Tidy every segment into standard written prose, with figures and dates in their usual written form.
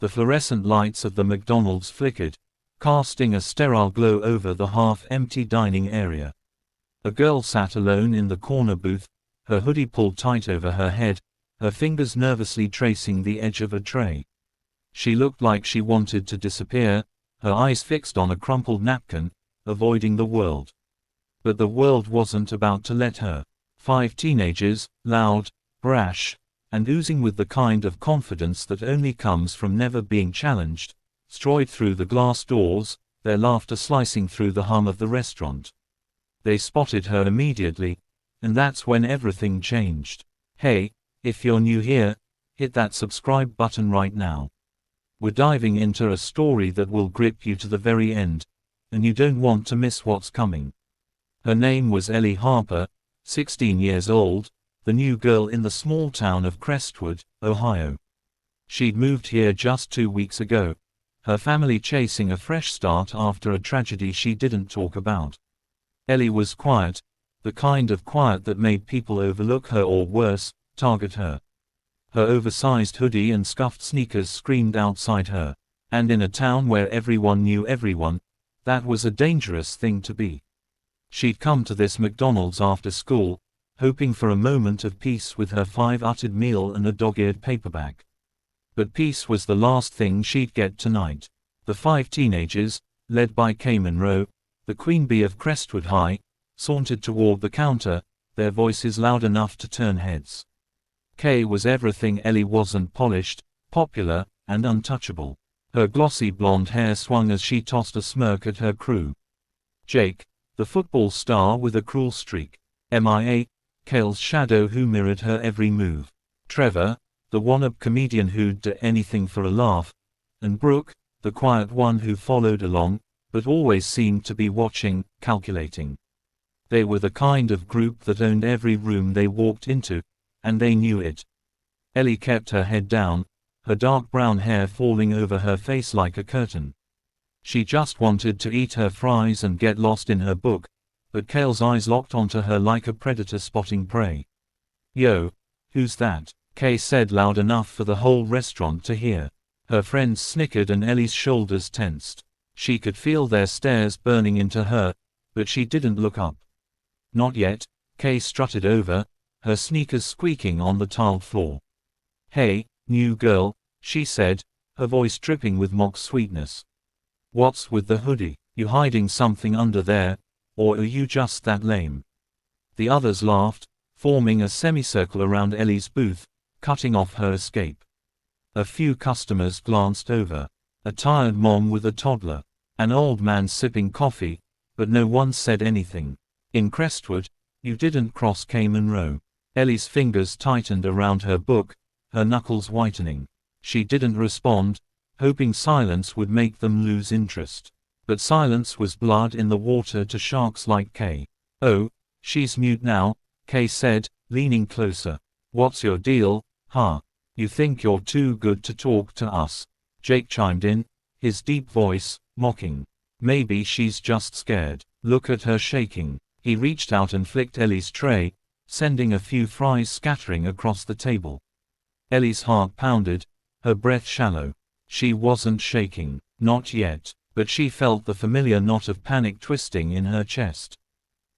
The fluorescent lights of the McDonald's flickered, casting a sterile glow over the half-empty dining area. A girl sat alone in the corner booth, her hoodie pulled tight over her head, her fingers nervously tracing the edge of a tray. She looked like she wanted to disappear, her eyes fixed on a crumpled napkin, avoiding the world. But the world wasn't about to let her. 5 teenagers, loud, brash, and oozing with the kind of confidence that only comes from never being challenged, strode through the glass doors, their laughter slicing through the hum of the restaurant. They spotted her immediately, and that's when everything changed. Hey, if you're new here, hit that subscribe button right now. We're diving into a story that will grip you to the very end, and you don't want to miss what's coming. Her name was Ellie Harper, 16 years old, the new girl in the small town of Crestwood, Ohio. She'd moved here just 2 weeks ago, her family chasing a fresh start after a tragedy she didn't talk about. Ellie was quiet, the kind of quiet that made people overlook her or worse, target her. Her oversized hoodie and scuffed sneakers screamed outside her, and in a town where everyone knew everyone, that was a dangerous thing to be. She'd come to this McDonald's after school, hoping for a moment of peace with her 5-uttered meal and a dog-eared paperback. But peace was the last thing she'd get tonight. The 5 teenagers, led by Kay Monroe, the queen bee of Crestwood High, sauntered toward the counter, their voices loud enough to turn heads. Kay was everything Ellie wasn't: polished, popular, and untouchable. Her glossy blonde hair swung as she tossed a smirk at her crew. Jake, the football star with a cruel streak. MIA, Kay's shadow who mirrored her every move. Trevor, the wannabe comedian who'd do anything for a laugh. And Brooke, the quiet one who followed along, but always seemed to be watching, calculating. They were the kind of group that owned every room they walked into, and they knew it. Ellie kept her head down, her dark brown hair falling over her face like a curtain. She just wanted to eat her fries and get lost in her book, but Kay's eyes locked onto her like a predator spotting prey. "Yo, who's that?" Kay said loud enough for the whole restaurant to hear. Her friends snickered and Ellie's shoulders tensed. She could feel their stares burning into her, but she didn't look up. "Not yet." Kay strutted over, her sneakers squeaking on the tiled floor. "Hey, new girl," she said, her voice dripping with mock sweetness. "What's with the hoodie? You hiding something under there, or are you just that lame?" The others laughed, forming a semicircle around Ellie's booth, cutting off her escape. A few customers glanced over. A tired mom with a toddler. An old man sipping coffee, but no one said anything. In Crestwood, you didn't cross Kay Monroe. Ellie's fingers tightened around her book, her knuckles whitening. She didn't respond, hoping silence would make them lose interest. But silence was blood in the water to sharks like Kay. "Oh, she's mute now," Kay said, leaning closer. "What's your deal, huh? You think you're too good to talk to us?" Jake chimed in, his deep voice, mocking. "Maybe she's just scared. Look at her shaking." He reached out and flicked Ellie's tray, sending a few fries scattering across the table. Ellie's heart pounded, her breath shallow. She wasn't shaking, not yet, but she felt the familiar knot of panic twisting in her chest.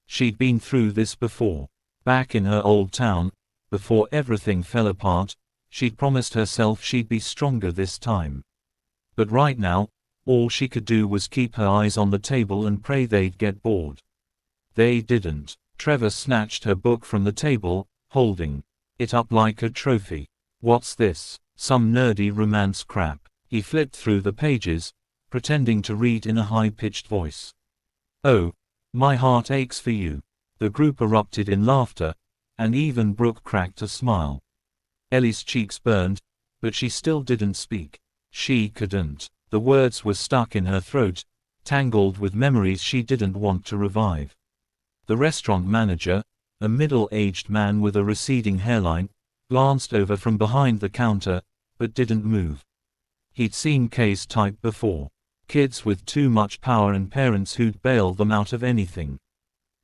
She'd been through this before. Back in her old town, before everything fell apart, she'd promised herself she'd be stronger this time. But right now, all she could do was keep her eyes on the table and pray they'd get bored. They didn't. Trevor snatched her book from the table, holding it up like a trophy. "What's this? Some nerdy romance crap?" He flipped through the pages, pretending to read in a high-pitched voice. "Oh, my heart aches for you." The group erupted in laughter, and even Brooke cracked a smile. Ellie's cheeks burned, but she still didn't speak. She couldn't. The words were stuck in her throat, tangled with memories she didn't want to revive. The restaurant manager, a middle-aged man with a receding hairline, glanced over from behind the counter, but didn't move. He'd seen Kay's type before. Kids with too much power and parents who'd bail them out of anything.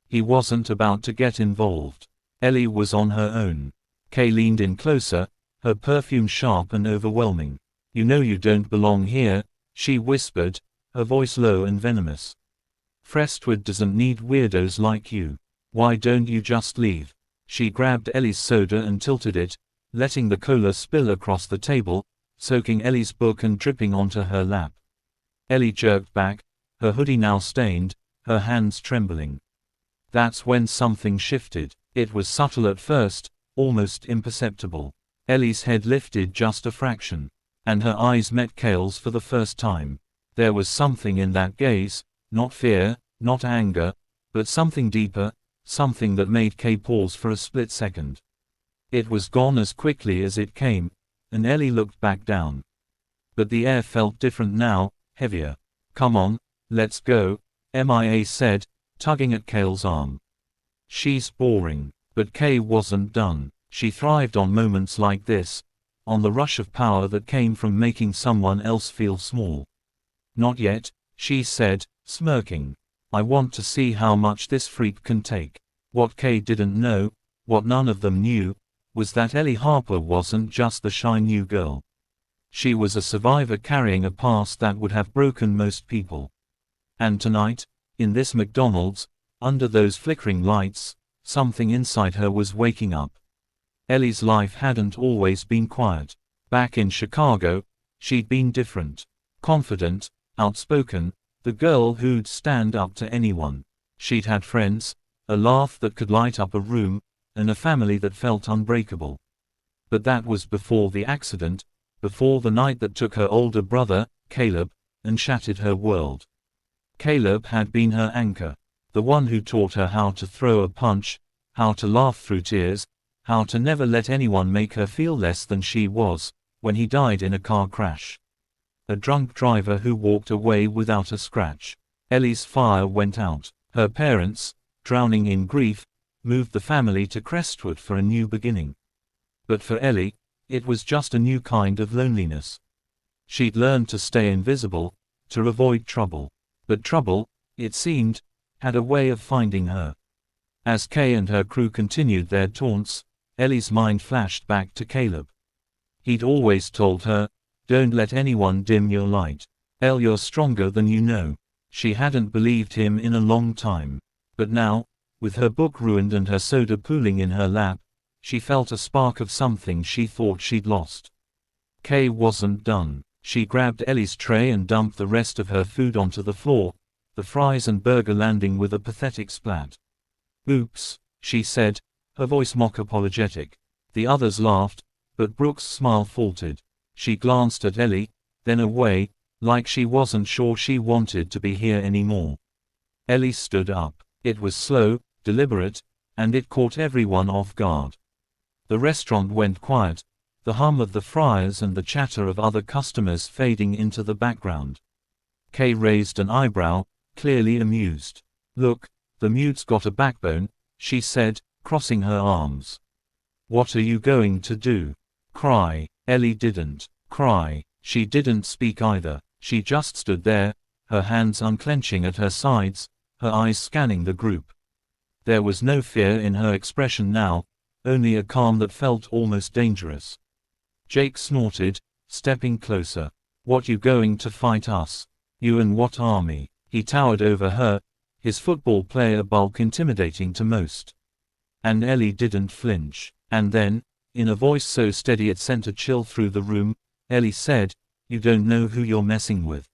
He wasn't about to get involved. Ellie was on her own. Kay leaned in closer, her perfume sharp and overwhelming. You know you don't belong here, she whispered, her voice low and venomous. Frestwood doesn't need weirdos like you. Why don't you just leave? She grabbed Ellie's soda and tilted it, letting the cola spill across the table, soaking Ellie's book and dripping onto her lap. Ellie jerked back, her hoodie now stained, her hands trembling. That's when something shifted. It was subtle at first, almost imperceptible. Ellie's head lifted just a fraction, and her eyes met Cale's for the first time. There was something in that gaze, not fear, not anger, but something deeper, something that made Kay pause for a split second. It was gone as quickly as it came, and Ellie looked back down. But the air felt different now, heavier. Come on, let's go, Mia said, tugging at Cale's arm. She's boring. But Kay wasn't done. She thrived on moments like this, on the rush of power that came from making someone else feel small. Not yet, she said, smirking. I want to see how much this freak can take. What Kay didn't know, what none of them knew, was that Ellie Harper wasn't just the shy new girl. She was a survivor carrying a past that would have broken most people. And tonight, in this McDonald's, under those flickering lights, something inside her was waking up. Ellie's life hadn't always been quiet. Back in Chicago, she'd been different. Confident, outspoken, the girl who'd stand up to anyone. She'd had friends, a laugh that could light up a room, and a family that felt unbreakable. But that was before the accident, before the night that took her older brother, Caleb, and shattered her world. Caleb had been her anchor. The one who taught her how to throw a punch, how to laugh through tears, how to never let anyone make her feel less than she was, when he died in a car crash. A drunk driver who walked away without a scratch. Ellie's fire went out. Her parents, drowning in grief, moved the family to Crestwood for a new beginning. But for Ellie, it was just a new kind of loneliness. She'd learned to stay invisible, to avoid trouble. But trouble, it seemed, had a way of finding her. As Kay and her crew continued their taunts, Ellie's mind flashed back to Caleb. He'd always told her, don't let anyone dim your light. Elle, you're stronger than you know. She hadn't believed him in a long time. But now, with her book ruined and her soda pooling in her lap, she felt a spark of something she thought she'd lost. Kay wasn't done. She grabbed Ellie's tray and dumped the rest of her food onto the floor, the fries and burger landing with a pathetic splat. Oops, she said, her voice mock apologetic. The others laughed, but Brooke's smile faltered. She glanced at Ellie, then away, like she wasn't sure she wanted to be here anymore. Ellie stood up. It was slow, deliberate, and it caught everyone off guard. The restaurant went quiet, the hum of the fryers and the chatter of other customers fading into the background. Kay raised an eyebrow, clearly amused. Look, the mute's got a backbone, she said, crossing her arms. What are you going to do? Cry? Ellie didn't cry. She didn't speak either. She just stood there, her hands unclenching at her sides, her eyes scanning the group. There was no fear in her expression now, only a calm that felt almost dangerous. Jake snorted, stepping closer. What, you going to fight us? You and what army? He towered over her, his football player bulk intimidating to most. And Ellie didn't flinch. And then, in a voice so steady it sent a chill through the room, Ellie said, you don't know who you're messing with.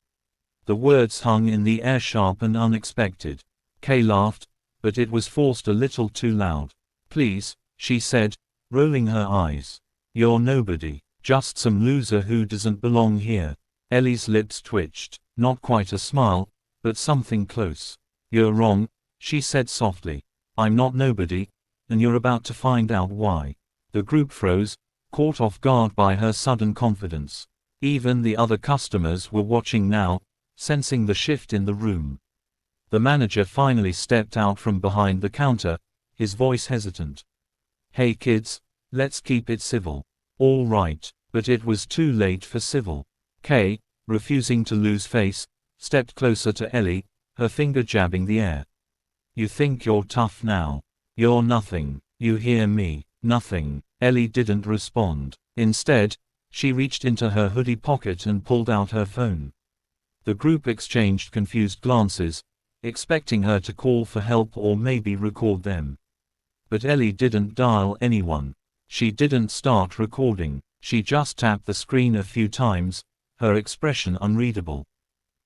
The words hung in the air, sharp and unexpected. Kay laughed, but it was forced a little too loud. Please, she said, rolling her eyes. You're nobody, just some loser who doesn't belong here. Ellie's lips twitched, not quite a smile, but something close. You're wrong, she said softly. I'm not nobody, and you're about to find out why. The group froze, caught off guard by her sudden confidence. Even the other customers were watching now, sensing the shift in the room. The manager finally stepped out from behind the counter, his voice hesitant. Hey kids, let's keep it civil. All right, but it was too late for civil. Kay, refusing to lose face, stepped closer to Ellie, her finger jabbing the air. You think you're tough now? You're nothing. You hear me? Nothing. Ellie didn't respond. Instead, She reached into her hoodie pocket and pulled out her phone. The group exchanged confused glances, expecting her to call for help or maybe record them. But Ellie didn't dial anyone. She didn't start recording. She just tapped the screen a few times, her expression unreadable.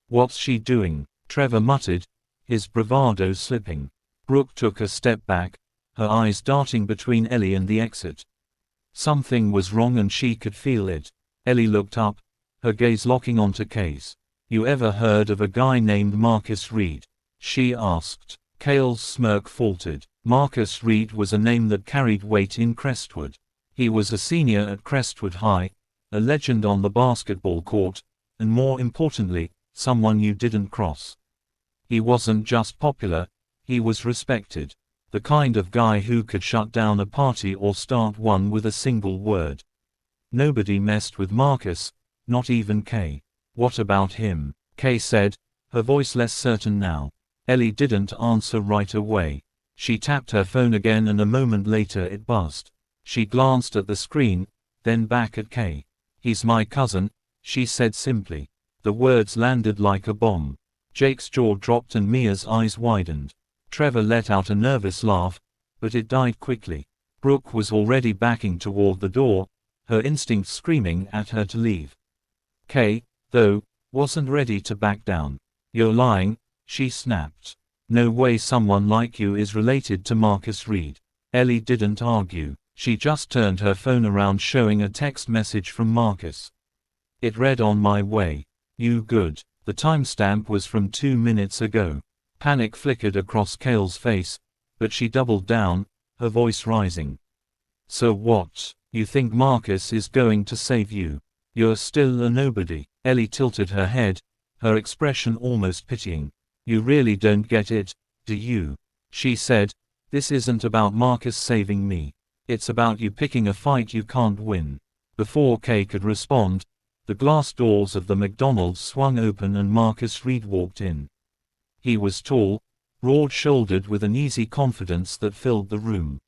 "What's she doing?" Trevor muttered, his bravado slipping. Brooke took a step back, her eyes darting between Ellie and the exit. Something was wrong and she could feel it. Ellie looked up, her gaze locking onto Kay's. "You ever heard of a guy named Marcus Reed?" she asked. Cale's smirk faltered. Marcus Reed was a name that carried weight in Crestwood. He was a senior at Crestwood High, a legend on the basketball court, and more importantly, someone you didn't cross. He wasn't just popular, he was respected. The kind of guy who could shut down a party or start one with a single word. Nobody messed with Marcus, not even Kay. "What about him?" Kay said, her voice less certain now. Ellie didn't answer right away. She tapped her phone again and a moment later it buzzed. She glanced at the screen, then back at Kay. "He's my cousin," she said simply. The words landed like a bomb. Jake's jaw dropped and Mia's eyes widened. Trevor let out a nervous laugh, but it died quickly. Brooke was already backing toward the door, her instincts screaming at her to leave. Kay, though, wasn't ready to back down. "You're lying," she snapped. "No way someone like you is related to Marcus Reed." Ellie didn't argue. She just turned her phone around showing a text message from Marcus. It read, "On my way. You good?" The timestamp was from 2 minutes ago. Panic flickered across Cale's face, but she doubled down, her voice rising. "So what? You think Marcus is going to save you? You're still a nobody." Ellie tilted her head, her expression almost pitying. "You really don't get it, do you?" she said. "This isn't about Marcus saving me. It's about you picking a fight you can't win." Before Kay could respond, the glass doors of the McDonald's swung open and Marcus Reed walked in. He was tall, broad-shouldered with an easy confidence that filled the room.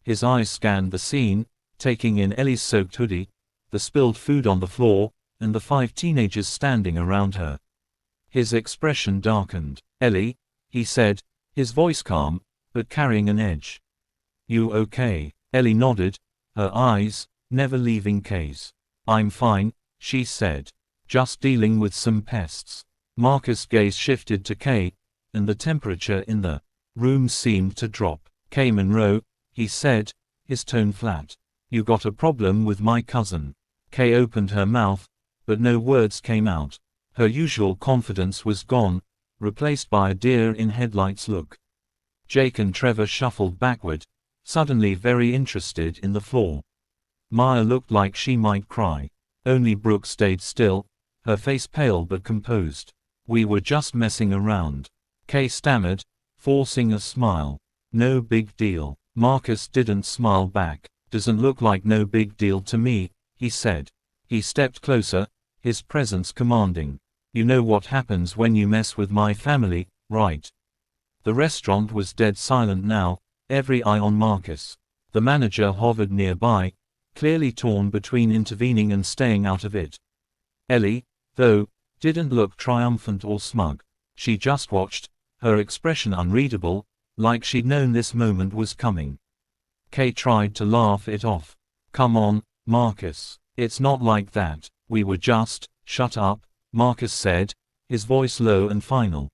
His eyes scanned the scene, taking in Ellie's soaked hoodie, the spilled food on the floor, and the 5 teenagers standing around her. His expression darkened. "Ellie," he said, his voice calm, but carrying an edge. "You okay?" Ellie nodded, her eyes never leaving Kay's. "I'm fine," she said. "Just dealing with some pests." Marcus' gaze shifted to Kay, and the temperature in the room seemed to drop. "Kay Monroe," he said, his tone flat. "You got a problem with my cousin." Kay opened her mouth, but no words came out. Her usual confidence was gone, replaced by a deer-in-headlights look. Jake and Trevor shuffled backward, suddenly very interested in the floor. Maya looked like she might cry. Only Brooke stayed still, her face pale but composed. "We were just messing around," Kay stammered, forcing a smile. "No big deal." Marcus didn't smile back. "Doesn't look like no big deal to me," he said. He stepped closer, his presence commanding. "You know what happens when you mess with my family, right?" The restaurant was dead silent now, every eye on Marcus. The manager hovered nearby, clearly torn between intervening and staying out of it. Ellie, though, didn't look triumphant or smug. She just watched, her expression unreadable, like she'd known this moment was coming. Kay tried to laugh it off. "Come on, Marcus. It's not like that. We were just..." "Shut up," Marcus said, his voice low and final.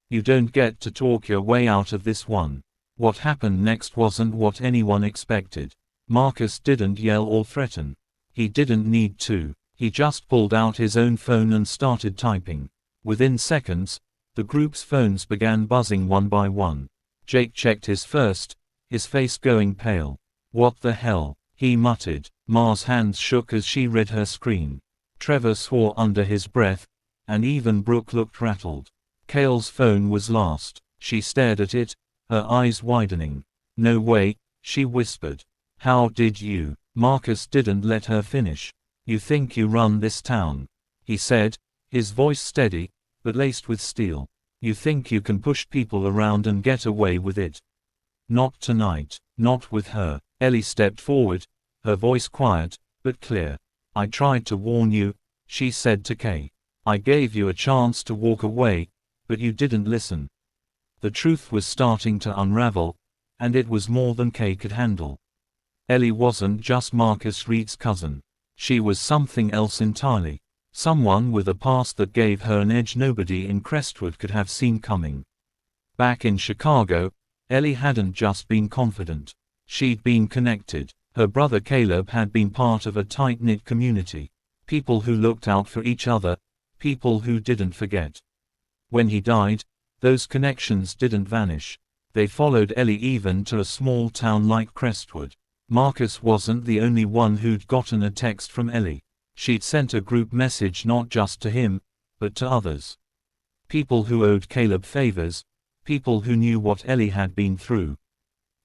"You don't get to talk your way out of this one." What happened next wasn't what anyone expected. Marcus didn't yell or threaten. He didn't need to. He just pulled out his own phone and started typing. Within seconds, the group's phones began buzzing one by one. Jake checked his first, his face going pale. "What the hell?" he muttered. Ma's hands shook as she read her screen. Trevor swore under his breath, and even Brooke looked rattled. Cale's phone was last. She stared at it, her eyes widening. "No way," she whispered. "How did you?" Marcus didn't let her finish. "You think you run this town," he said, his voice steady, but laced with steel. "You think you can push people around and get away with it? Not tonight, not with her." Ellie stepped forward, her voice quiet, but clear. I tried to warn you, she said to Kay. I gave you a chance to walk away, but you didn't listen. The truth was starting to unravel, and it was more than Kay could handle. Ellie wasn't just Marcus Reed's cousin. She was something else entirely. Someone with a past that gave her an edge nobody in Crestwood could have seen coming. Back in Chicago, Ellie hadn't just been confident. She'd been connected. Her brother Caleb had been part of a tight-knit community. People who looked out for each other, people who didn't forget. When he died, those connections didn't vanish. They followed Ellie even to a small town like Crestwood. Marcus wasn't the only one who'd gotten a text from Ellie. She'd sent a group message not just to him, but to others. People who owed Caleb favors, people who knew what Ellie had been through.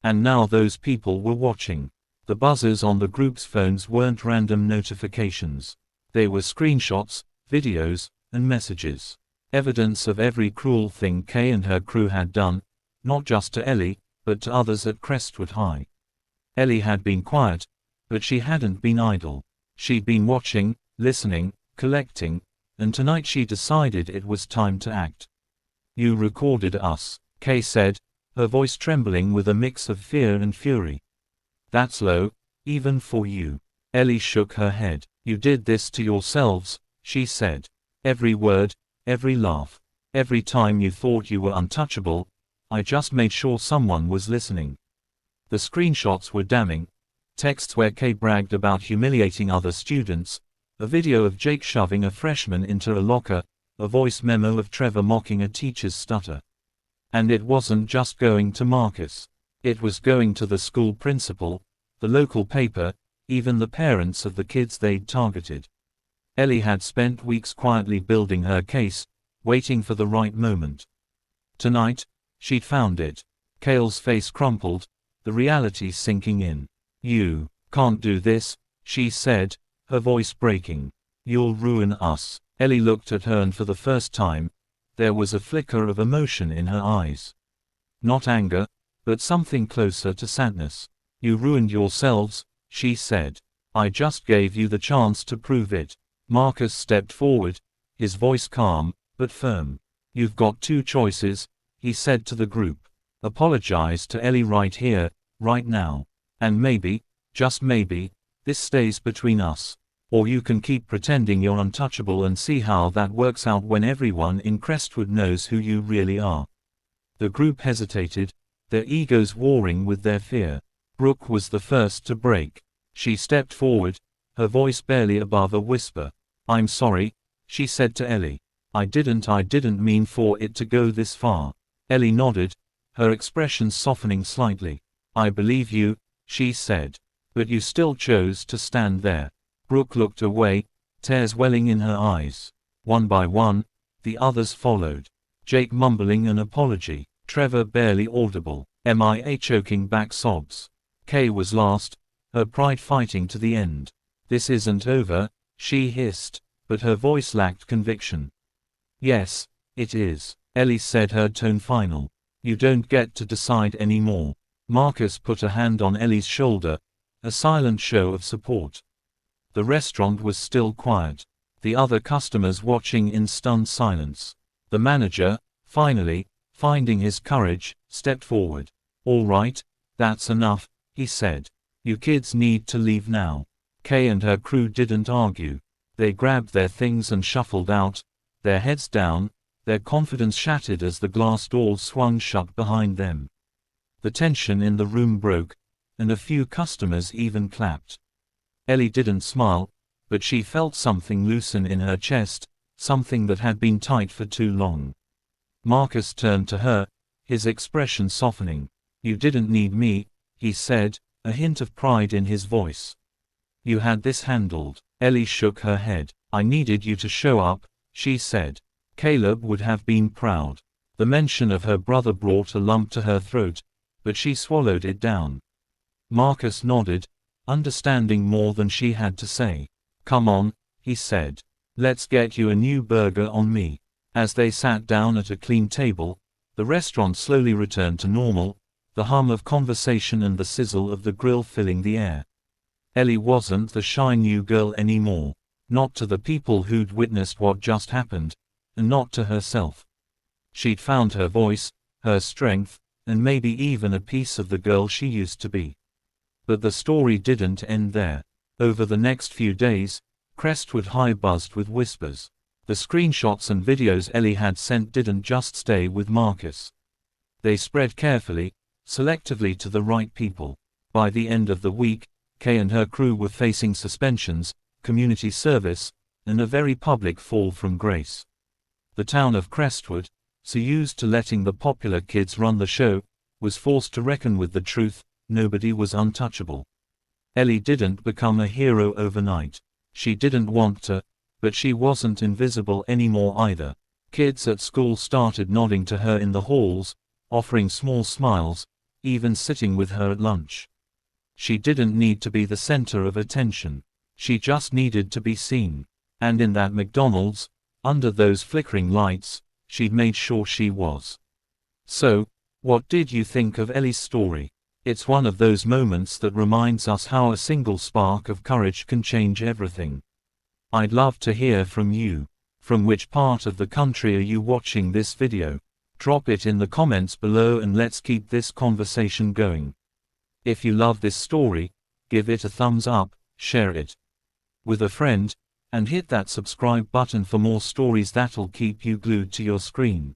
And now those people were watching. The buzzers on the group's phones weren't random notifications. They were screenshots, videos, and messages. Evidence of every cruel thing Kay and her crew had done, not just to Ellie, but to others at Crestwood High. Ellie had been quiet, but she hadn't been idle. She'd been watching, listening, collecting, and tonight she decided it was time to act. You recorded us, Kay said, her voice trembling with a mix of fear and fury. That's low, even for you. Ellie shook her head. You did this to yourselves, she said. Every word, every laugh, every time you thought you were untouchable, I just made sure someone was listening. The screenshots were damning. Texts where Kay bragged about humiliating other students, a video of Jake shoving a freshman into a locker, a voice memo of Trevor mocking a teacher's stutter. And it wasn't just going to Marcus. It was going to the school principal, the local paper, even the parents of the kids they'd targeted. Ellie had spent weeks quietly building her case, waiting for the right moment. Tonight, she'd found it. Cale's face crumpled, the reality sinking in. You can't do this, she said, her voice breaking. You'll ruin us. Ellie looked at her and for the first time, there was a flicker of emotion in her eyes. Not anger, but something closer to sadness. You ruined yourselves, she said. I just gave you the chance to prove it. Marcus stepped forward, his voice calm, but firm. You've got two choices, he said to the group. Apologize to Ellie right here, right now. And maybe, just maybe, this stays between us. Or you can keep pretending you're untouchable and see how that works out when everyone in Crestwood knows who you really are. The group hesitated, their egos warring with their fear. Brooke was the first to break. She stepped forward, her voice barely above a whisper. I'm sorry, she said to Ellie. I didn't mean for it to go this far. Ellie nodded, her expression softening slightly. I believe you, she said. But you still chose to stand there. Brooke looked away, tears welling in her eyes. One by one, the others followed. Jake mumbling an apology, Trevor barely audible, MIA choking back sobs. Kay was last, her pride fighting to the end. This isn't over, she hissed, but her voice lacked conviction. Yes, it is, Ellie said, her tone final. You don't get to decide anymore. Marcus put a hand on Ellie's shoulder, a silent show of support. The restaurant was still quiet, the other customers watching in stunned silence. The manager, finally, finding his courage, stepped forward. All right, that's enough, he said. You kids need to leave now. Kay and her crew didn't argue. They grabbed their things and shuffled out, their heads down, their confidence shattered as the glass doors swung shut behind them. The tension in the room broke, and a few customers even clapped. Ellie didn't smile, but she felt something loosen in her chest, something that had been tight for too long. Marcus turned to her, his expression softening. You didn't need me, he said, a hint of pride in his voice. You had this handled. Ellie shook her head. I needed you to show up, she said. Caleb would have been proud. The mention of her brother brought a lump to her throat, but she swallowed it down. Marcus nodded, understanding more than she had to say. Come on, he said. Let's get you a new burger on me. As they sat down at a clean table, the restaurant slowly returned to normal, the hum of conversation and the sizzle of the grill filling the air. Ellie wasn't the shy new girl anymore. Not to the people who'd witnessed what just happened, and not to herself. She'd found her voice, her strength, and maybe even a piece of the girl she used to be. But the story didn't end there. Over the next few days, Crestwood High buzzed with whispers. The screenshots and videos Ellie had sent didn't just stay with Marcus. They spread carefully, selectively to the right people. By the end of the week, Kay and her crew were facing suspensions, community service, and a very public fall from grace. The town of Crestwood, so used to letting the popular kids run the show, was forced to reckon with the truth: nobody was untouchable. Ellie didn't become a hero overnight. She didn't want to, but she wasn't invisible anymore either. Kids at school started nodding to her in the halls, offering small smiles, even sitting with her at lunch. She didn't need to be the center of attention. She just needed to be seen. And in that McDonald's, under those flickering lights, she'd made sure she was. So, what did you think of Ellie's story? It's one of those moments that reminds us how a single spark of courage can change everything. I'd love to hear from you. From which part of the country are you watching this video? Drop it in the comments below and let's keep this conversation going. If you love this story, give it a thumbs up, share it with a friend, and hit that subscribe button for more stories that'll keep you glued to your screen.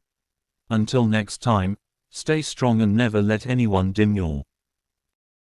Until next time, stay strong and never let anyone dim your